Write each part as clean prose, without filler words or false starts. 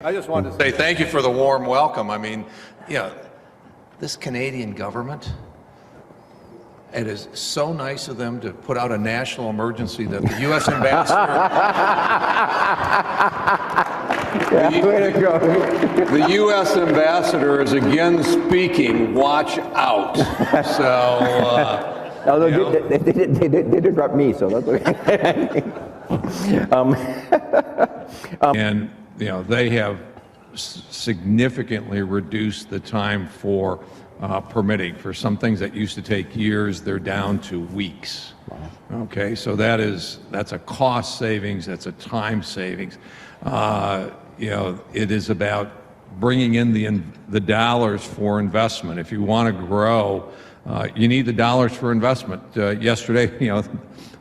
I just wanted to say thank you for the warm welcome. I mean, this Canadian government, it is so nice of them to put out a national emergency that the U.S. ambassador, way to go. the U.S. ambassador is again speaking. Watch out. So, although they did interrupt me, so that's okay. And they have significantly reduced the time for permitting. For some things that used to take years, they're down to weeks. Wow. Okay, so that's a cost savings, that's a time savings. It is about bringing in the dollars for investment. If you want to grow, you need the dollars for investment. Yesterday, the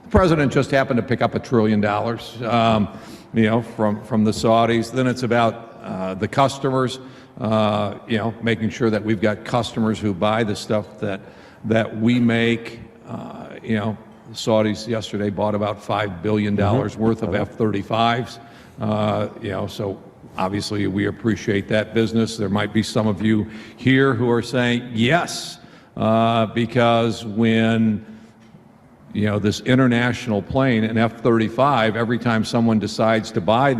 president just happened to pick up $1 trillion, from the Saudis. Then it's about the customers, making sure that we've got customers who buy the stuff that we make. The Saudis yesterday bought about $5 billion worth of F-35s. So obviously we appreciate that business. There might be some of you here who are saying yes, because when this international plane, an F-35, every time someone decides to buy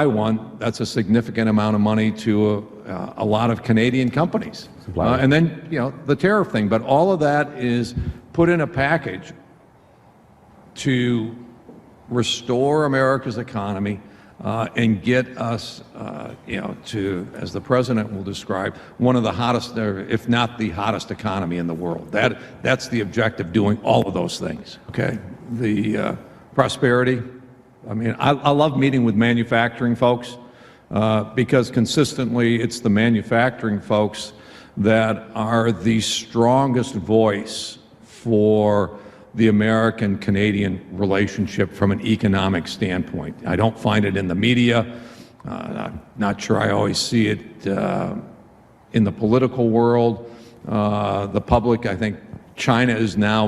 one, that's a significant amount of money to a lot of Canadian companies. And then, the tariff thing. But all of that is put in a package to restore America's economy and get us, to, as the president will describe, one of the hottest, if not the hottest economy in the world. That's the objective, doing all of those things, okay? The prosperity. I mean, I love meeting with manufacturing folks because consistently it's the manufacturing folks that are the strongest voice for the American-Canadian relationship from an economic standpoint. I don't find it in the media. I'm not sure I always see it in the political world. The public, I think China is now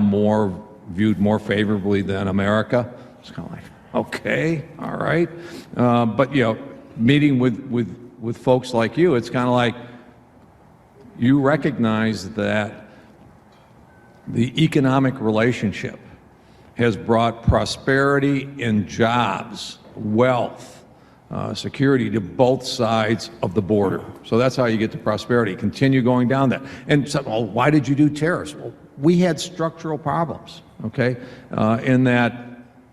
viewed more favorably than America. It's kind of like, okay, all right. But, meeting with folks like you, it's kind of like you recognize that the economic relationship has brought prosperity and jobs, wealth, security to both sides of the border. So that's how you get to prosperity. Continue going down that. And so, well, why did you do tariffs? Well, we had structural problems, okay, in that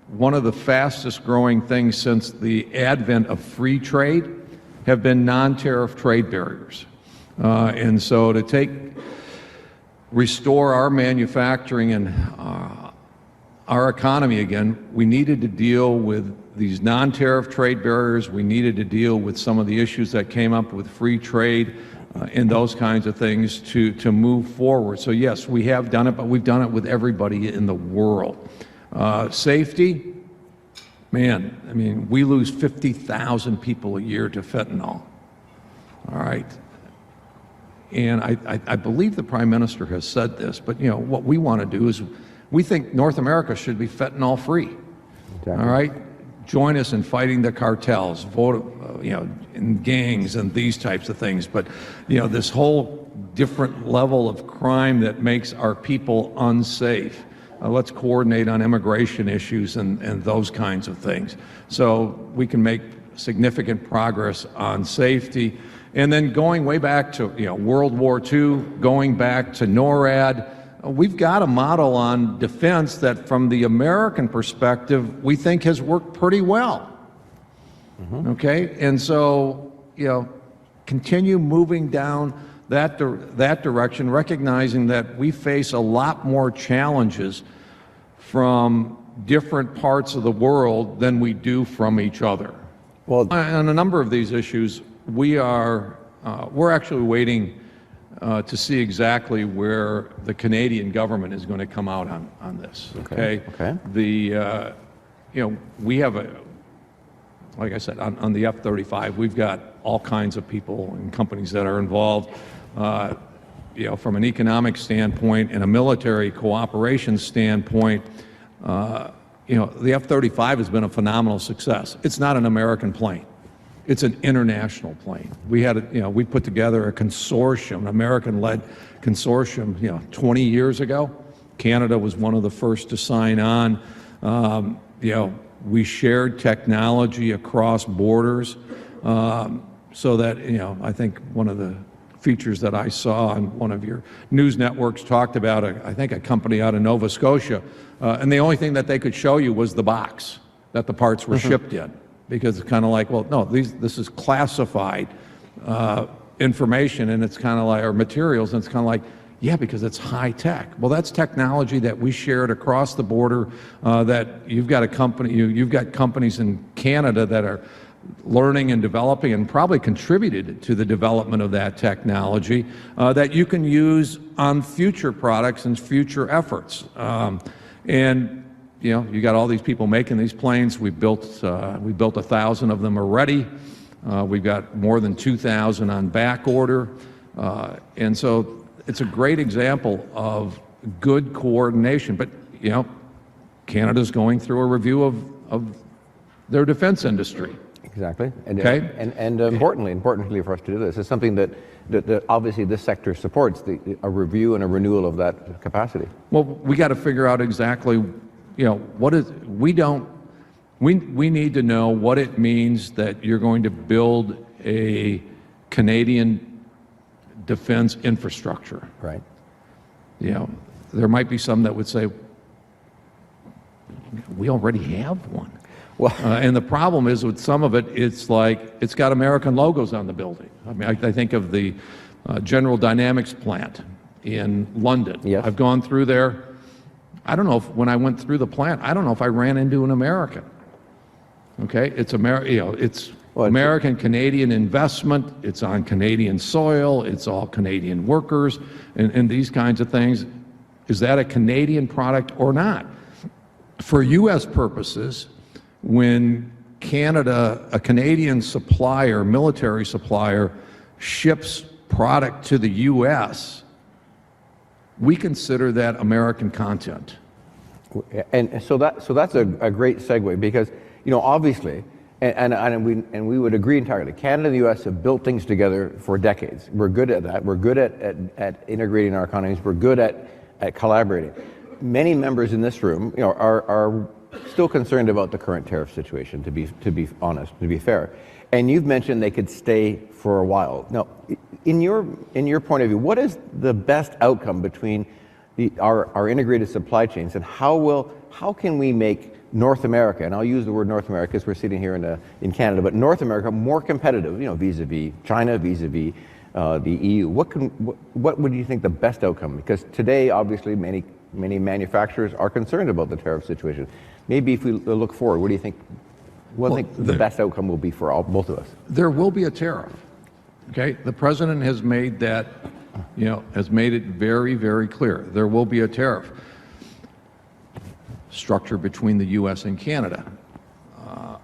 one of the fastest growing things since the advent of free trade have been non-tariff trade barriers. And so to restore our manufacturing and our economy again, we needed to deal with these non-tariff trade barriers. We needed to deal with some of the issues that came up with free trade and those kinds of things to move forward. So yes, we have done it, but we've done it with everybody in the world. Safety, man, I mean, we lose 50,000 people a year to fentanyl, all right? And I believe the Prime Minister has said this, but what we want to do is we think North America should be fentanyl free. Exactly. All right? Join us in fighting the cartels, vote, in gangs and these types of things. But, this whole different level of crime that makes our people unsafe. Let's coordinate on immigration issues and those kinds of things. So we can make significant progress on safety. And then going way back to World War II, going back to NORAD, we've got a model on defense that from the American perspective, we think has worked pretty well. Okay? And so, continue moving down that direction, recognizing that we face a lot more challenges from different parts of the world than we do from each other. Well, on a number of these issues, we're actually waiting to see exactly where the Canadian government is going to come out on this. Okay. We have like I said, on the F-35, we've got all kinds of people and companies that are involved. From an economic standpoint and a military cooperation standpoint, the F-35 has been a phenomenal success. It's not an American plane. It's an international plane. We had, we put together a consortium, an American-led consortium, 20 years ago. Canada was one of the first to sign on. We shared technology across borders, so that, I think one of the features that I saw on one of your news networks talked about, I think a company out of Nova Scotia, and the only thing that they could show you was the box that the parts were shipped in, because it's kind of like, well, no, this is classified information, and it's kind of like, or materials, and it's kind of like, yeah, because it's high tech. Well, that's technology that we shared across the border, that you've got a company, you've got companies in Canada that are learning and developing and probably contributed to the development of that technology that you can use on future products and future efforts. And you got all these people making these planes. We built 1,000 of them already. We've got more than 2,000 on back order, and so it's a great example of good coordination. But Canada's going through a review of their defense industry. Exactly. And, okay. And importantly for us to do this is something that obviously this sector supports, a review and a renewal of that capacity. Well, we got to figure out exactly, what is, we need to know what it means that you're going to build a Canadian defense infrastructure. Right. There might be some that would say, we already have one. Well, and the problem is with some of it, it's like it's got American logos on the building. I mean, I think of the General Dynamics plant in London. Yes. I've gone through there. I don't know if when I went through the plant, I don't know if I ran into an American. Okay, it's American Canadian investment. It's on Canadian soil. It's all Canadian workers and these kinds of things. Is that a Canadian product or not? For U.S. purposes, when Canada, a Canadian supplier, military supplier, ships product to the U.S., we consider that American content. And so that's a great segue, because obviously, and we would agree entirely, Canada and the U.S. have built things together for decades. We're good at that. We're good at integrating our economies. We're good at collaborating. Many members in this room are still concerned about the current tariff situation, to be honest, to be fair. And you've mentioned they could stay for a while. Now, in your point of view, what is the best outcome between our integrated supply chains, and how can we make North America, and I'll use the word North America because we're sitting here in Canada, but North America more competitive, vis-a-vis China, vis-a-vis the EU? What would you think the best outcome? Because today, obviously, many manufacturers are concerned about the tariff situation. Maybe if we look forward, what do you think? What do you think the best outcome will be for both of us? There will be a tariff. Okay, the president has made that, has made it very, very clear. There will be a tariff structure between the U.S. and Canada.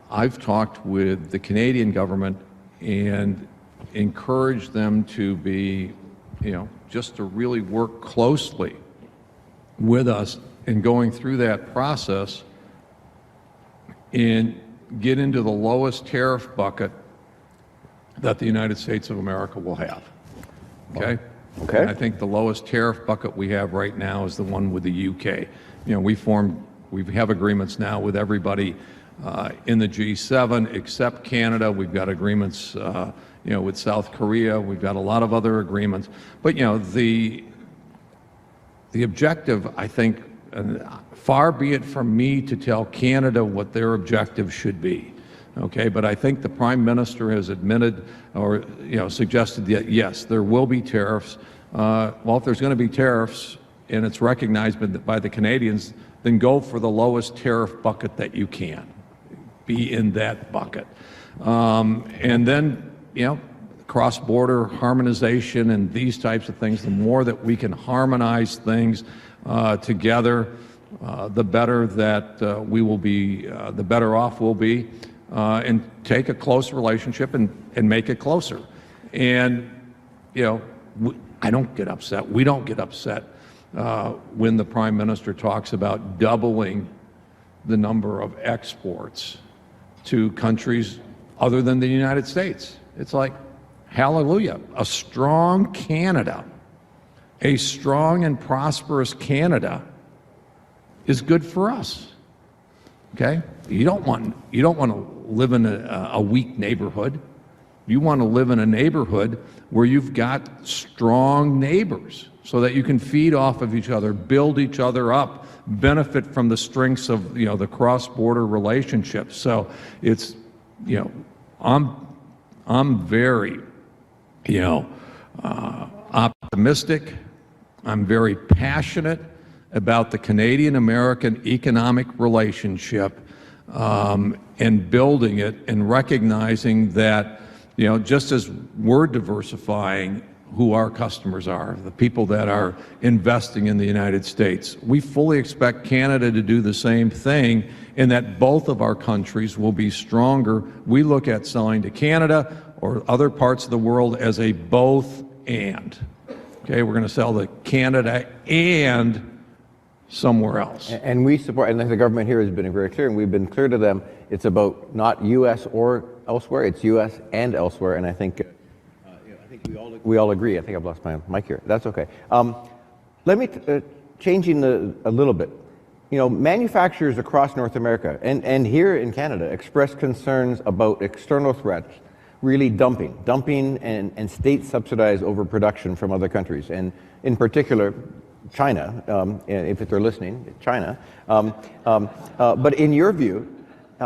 I've talked with the Canadian government and encouraged them to be, just to really work closely with us in going through that process and get into the lowest tariff bucket that the United States of America will have. Okay? Okay. And I think the lowest tariff bucket we have right now is the one with the UK. We have agreements now with everybody in the G7 except Canada. We've got agreements, with South Korea. We've got a lot of other agreements. But the objective, I think, far be it from me to tell Canada what their objective should be. Okay, but I think the Prime Minister has admitted or suggested that yes, there will be tariffs. Well, if there's going to be tariffs and it's recognized by the Canadians, then go for the lowest tariff bucket that you can. Be in that bucket. And then, cross-border harmonization and these types of things, the more that we can harmonize things together, the better that we will be, the better off we'll be, and take a close relationship and make it closer. And, I don't get upset. We don't get upset when the Prime Minister talks about doubling the number of exports to countries other than the United States. It's like, hallelujah, a strong Canada, a strong and prosperous Canada is good for us. Okay? You don't want to live in a weak neighborhood. You want to live in a neighborhood where you've got strong neighbors so that you can feed off of each other, build each other up, benefit from the strengths of, the cross-border relationships. So it's, I'm very, optimistic. I'm very passionate about the Canadian-American economic relationship, and building it and recognizing that, just as we're diversifying who our customers are, the people that are investing in the United States, we fully expect Canada to do the same thing, and that both of our countries will be stronger. We look at selling to Canada or other parts of the world as a both and. Okay, we're going to sell to Canada and somewhere else. And we support, and the government here has been very clear, and we've been clear to them, it's about not U.S. or elsewhere, it's U.S. and elsewhere, and I think we all agree. I think I've lost my mic here. That's okay. Let me, changing a little bit, manufacturers across North America and here in Canada express concerns about external threats, really dumping and state-subsidized overproduction from other countries, and in particular, China, if they're listening, China. But in your view,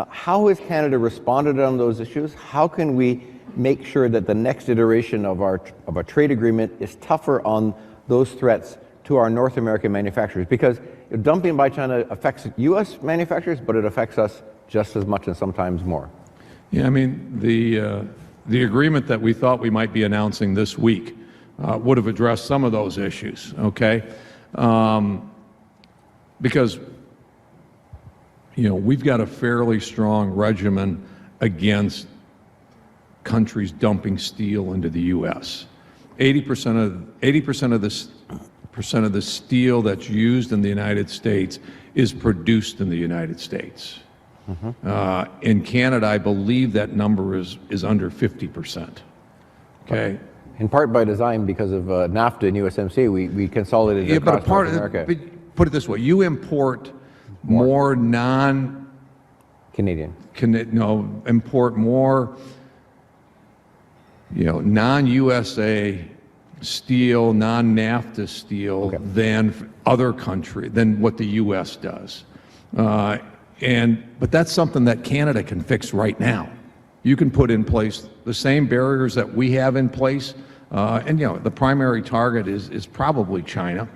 how has Canada responded on those issues? How can we make sure that the next iteration of a trade agreement is tougher on those threats to our North American manufacturers? Because dumping by China affects U.S. manufacturers, but it affects us just as much and sometimes more. Yeah, I mean, the agreement that we thought we might be announcing this week would have addressed some of those issues, okay? Because, we've got a fairly strong regimen against countries dumping steel into the U.S. 80% of the steel that's used in the United States is produced in the United States. Mm-hmm. In Canada, I believe that number is under 50%. Okay. In part by design, because of NAFTA and USMCA, we consolidated across North America. But put it this way: you import more Canadian. Import more, non-USA steel, non-NAFTA steel than other countries, than what the U.S. does. But that's something that Canada can fix right now. You can put in place the same barriers that we have in place, and the primary target is probably China,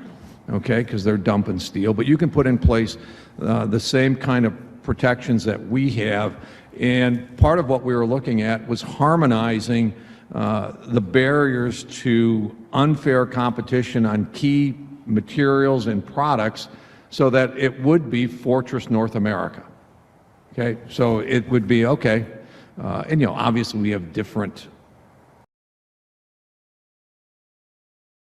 okay, because they're dumping steel. But you can put in place the same kind of protections that we have. And part of what we were looking at was harmonizing the barriers to unfair competition on key materials and products, so that it would be Fortress North America. Okay, so it would be okay. And obviously we have different